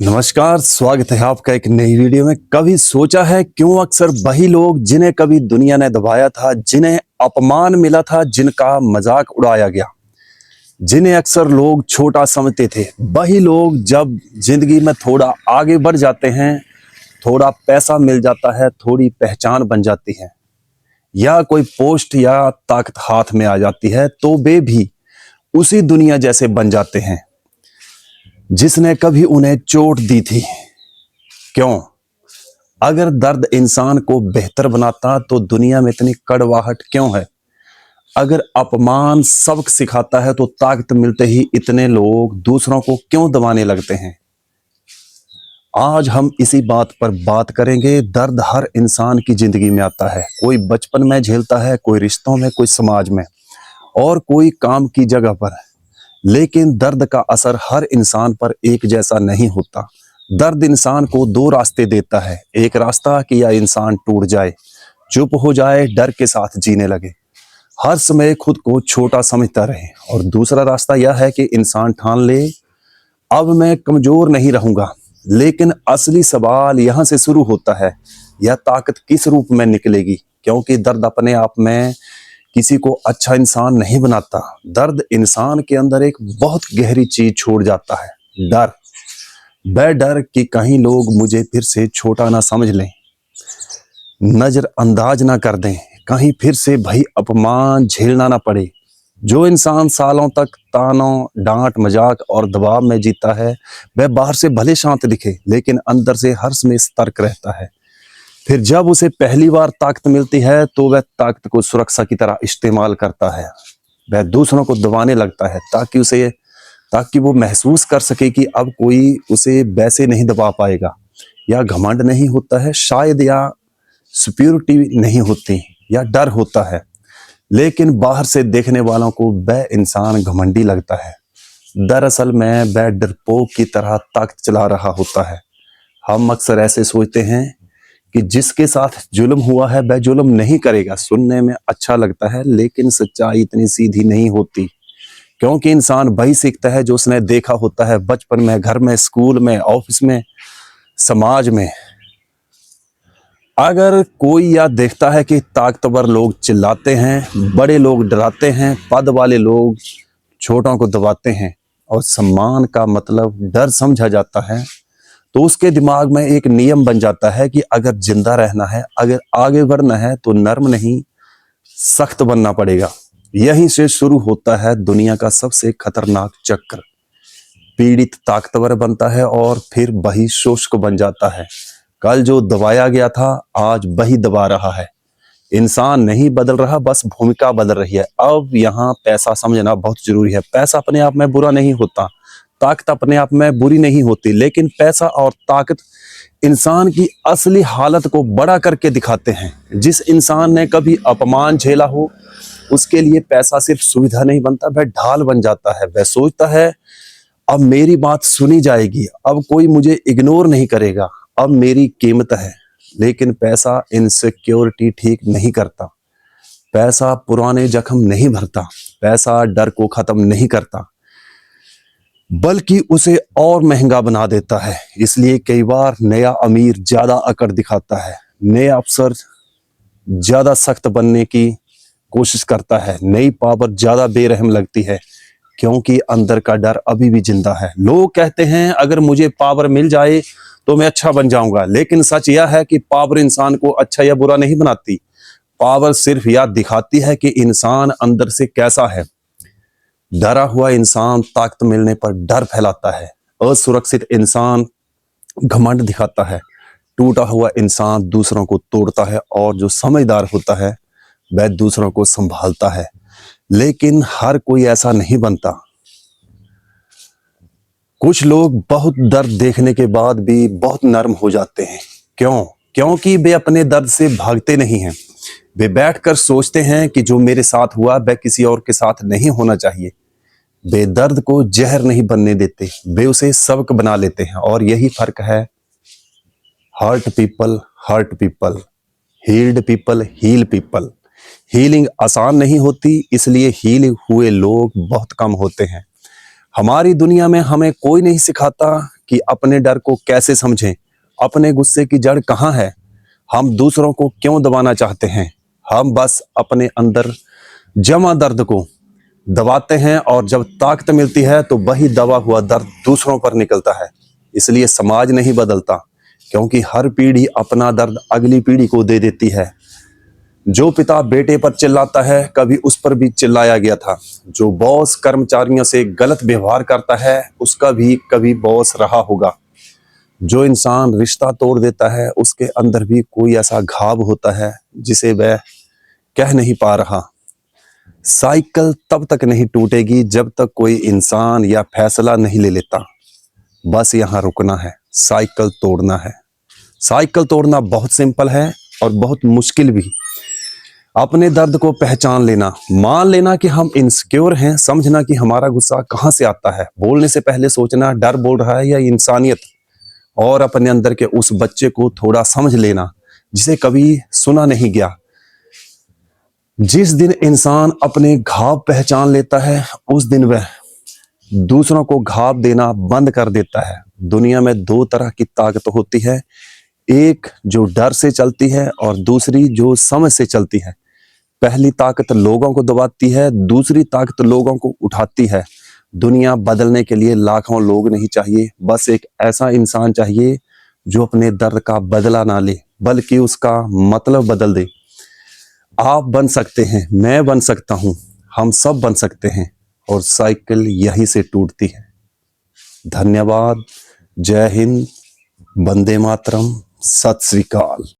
नमस्कार, स्वागत है आपका एक नई वीडियो में। कभी सोचा है क्यों अक्सर वही लोग जिन्हें कभी दुनिया ने दबाया था, जिन्हें अपमान मिला था, जिनका मजाक उड़ाया गया, जिन्हें अक्सर लोग छोटा समझते थे, वही लोग जब जिंदगी में थोड़ा आगे बढ़ जाते हैं, थोड़ा पैसा मिल जाता है, थोड़ी पहचान बन जाती है या कोई पोस्ट या ताकत हाथ में आ जाती है, तो वे भी उसी दुनिया जैसे बन जाते हैं जिसने कभी उन्हें चोट दी थी। क्यों? अगर दर्द इंसान को बेहतर बनाता तो दुनिया में इतनी कड़वाहट क्यों है? अगर अपमान सबक सिखाता है तो ताकत मिलते ही इतने लोग दूसरों को क्यों दबाने लगते हैं? आज हम इसी बात पर बात करेंगे। दर्द हर इंसान की जिंदगी में आता है, कोई बचपन में झेलता है, कोई रिश्तों में, कोई समाज में और कोई काम की जगह पर। लेकिन दर्द का असर हर इंसान पर एक जैसा नहीं होता। दर्द इंसान को दो रास्ते देता है। एक रास्ता कि यह इंसान टूट जाए, चुप हो जाए, डर के साथ जीने लगे, हर समय खुद को छोटा समझता रहे। और दूसरा रास्ता यह है कि इंसान ठान ले, अब मैं कमजोर नहीं रहूंगा। लेकिन असली सवाल यहां से शुरू होता है, यह ताकत किस रूप में निकलेगी? क्योंकि दर्द अपने आप में किसी को अच्छा इंसान नहीं बनाता। दर्द इंसान के अंदर एक बहुत गहरी चीज छोड़ जाता है, डर। वह डर कि कहीं लोग मुझे फिर से छोटा ना समझ लें, नजरअंदाज ना कर दें, कहीं फिर से भई अपमान झेलना ना पड़े। जो इंसान सालों तक तानों, डांट, मजाक और दबाव में जीता है, वह बाहर से भले शांत दिखे लेकिन अंदर से हर समय सतर्क रहता है। फिर जब उसे पहली बार ताकत मिलती है तो वह ताकत को सुरक्षा की तरह इस्तेमाल करता है। वह दूसरों को दबाने लगता है ताकि वो महसूस कर सके कि अब कोई उसे वैसे नहीं दबा पाएगा। या घमंड नहीं होता है शायद, या सुपीरियरिटी नहीं होती, या डर होता है। लेकिन बाहर से देखने वालों को वह इंसान घमंडी लगता है। दरअसल में वह डरपोक की तरह ताकत चला रहा होता है। हम अक्सर ऐसे सोचते हैं कि जिसके साथ जुल्म हुआ है वह जुल्म नहीं करेगा। सुनने में अच्छा लगता है लेकिन सच्चाई इतनी सीधी नहीं होती। क्योंकि इंसान वही सीखता है जो उसने देखा होता है बचपन में, घर में, स्कूल में, ऑफिस में, समाज में। अगर कोई यह देखता है कि ताकतवर लोग चिल्लाते हैं, बड़े लोग डराते हैं, पद वाले लोग छोटों को दबाते हैं और सम्मान का मतलब डर समझा जाता है, तो उसके दिमाग में एक नियम बन जाता है कि अगर जिंदा रहना है, अगर आगे बढ़ना है तो नर्म नहीं सख्त बनना पड़ेगा। यहीं से शुरू होता है दुनिया का सबसे खतरनाक चक्र। पीड़ित ताकतवर बनता है और फिर वही शुष्क बन जाता है। कल जो दबाया गया था आज वही दबा रहा है। इंसान नहीं बदल रहा, बस भूमिका बदल रही है। अब यहाँ पैसा समझना बहुत जरूरी है। पैसा अपने आप में बुरा नहीं होता, ताकत अपने आप में बुरी नहीं होती, लेकिन पैसा और ताकत इंसान की असली हालत को बड़ा करके दिखाते हैं। जिस इंसान ने कभी अपमान झेला हो, उसके लिए पैसा सिर्फ सुविधा नहीं बनता, वह ढाल बन जाता है। वह सोचता है अब मेरी बात सुनी जाएगी, अब कोई मुझे इग्नोर नहीं करेगा, अब मेरी कीमत है। लेकिन पैसा इनसिक्योरिटी ठीक नहीं करता, पैसा पुराने जख्म नहीं भरता, पैसा डर को खत्म नहीं करता, बल्कि उसे और महंगा बना देता है। इसलिए कई बार नया अमीर ज्यादा अकड़ दिखाता है, नया अफसर ज्यादा सख्त बनने की कोशिश करता है, नई पावर ज्यादा बेरहम लगती है, क्योंकि अंदर का डर अभी भी जिंदा है। लोग कहते हैं अगर मुझे पावर मिल जाए तो मैं अच्छा बन जाऊंगा, लेकिन सच यह है कि पावर इंसान को अच्छा या बुरा नहीं बनाती। पावर सिर्फ यह दिखाती है कि इंसान अंदर से कैसा है। डरा हुआ इंसान ताकत मिलने पर डर फैलाता है, असुरक्षित इंसान घमंड दिखाता है, टूटा हुआ इंसान दूसरों को तोड़ता है, और जो समझदार होता है वह दूसरों को संभालता है। लेकिन हर कोई ऐसा नहीं बनता। कुछ लोग बहुत दर्द देखने के बाद भी बहुत नर्म हो जाते हैं। क्यों? क्योंकि वे अपने दर्द से भागते नहीं हैं। वे बैठकर सोचते हैं कि जो मेरे साथ हुआ वह किसी और के साथ नहीं होना चाहिए। वे दर्द को जहर नहीं बनने देते, वे उसे सबक बना लेते हैं। और यही फर्क है। Hurt people, healed people heal people. Healing आसान नहीं होती, इसलिए हील हुए लोग बहुत कम होते हैं। हमारी दुनिया में हमें कोई नहीं सिखाता कि अपने डर को कैसे समझें, अपने गुस्से की जड़ कहाँ है, हम दूसरों को क्यों दबाना चाहते हैं। हम बस अपने अंदर जमा दर्द को दबाते हैं और जब ताकत मिलती है तो वही दबा हुआ दर्द दूसरों पर निकलता है। इसलिए समाज नहीं बदलता, क्योंकि हर पीढ़ी अपना दर्द अगली पीढ़ी को दे देती है। जो पिता बेटे पर चिल्लाता है, कभी उस पर भी चिल्लाया गया था। जो बॉस कर्मचारियों से गलत व्यवहार करता है, उसका भी कभी बॉस रहा होगा। जो इंसान रिश्ता तोड़ देता है, उसके अंदर भी कोई ऐसा घाव होता है जिसे वह कह नहीं पा रहा। साइकिल तब तक नहीं टूटेगी जब तक कोई इंसान या फैसला नहीं ले लेता। बस यहाँ रुकना है, साइकिल तोड़ना है। साइकिल तोड़ना बहुत सिंपल है और बहुत मुश्किल भी। अपने दर्द को पहचान लेना, मान लेना कि हम इनसिक्योर हैं, समझना कि हमारा गुस्सा कहाँ से आता है, बोलने से पहले सोचना डर बोल रहा है या इंसानियत, और अपने अंदर के उस बच्चे को थोड़ा समझ लेना जिसे कभी सुना नहीं गया। जिस दिन इंसान अपने घाव पहचान लेता है, उस दिन वह दूसरों को घाव देना बंद कर देता है। दुनिया में दो तरह की ताकत होती है, एक जो डर से चलती है और दूसरी जो समझ से चलती है। पहली ताकत लोगों को दबाती है, दूसरी ताकत लोगों को उठाती है। दुनिया बदलने के लिए लाखों लोग नहीं चाहिए, बस एक ऐसा इंसान चाहिए जो अपने दर्द का बदला ना ले, बल्कि उसका मतलब बदल दे। आप बन सकते हैं, मैं बन सकता हूं, हम सब बन सकते हैं, और साइकिल यहीं से टूटती है। धन्यवाद। जय हिंद, वंदे मातरम, सत श्री अकाल।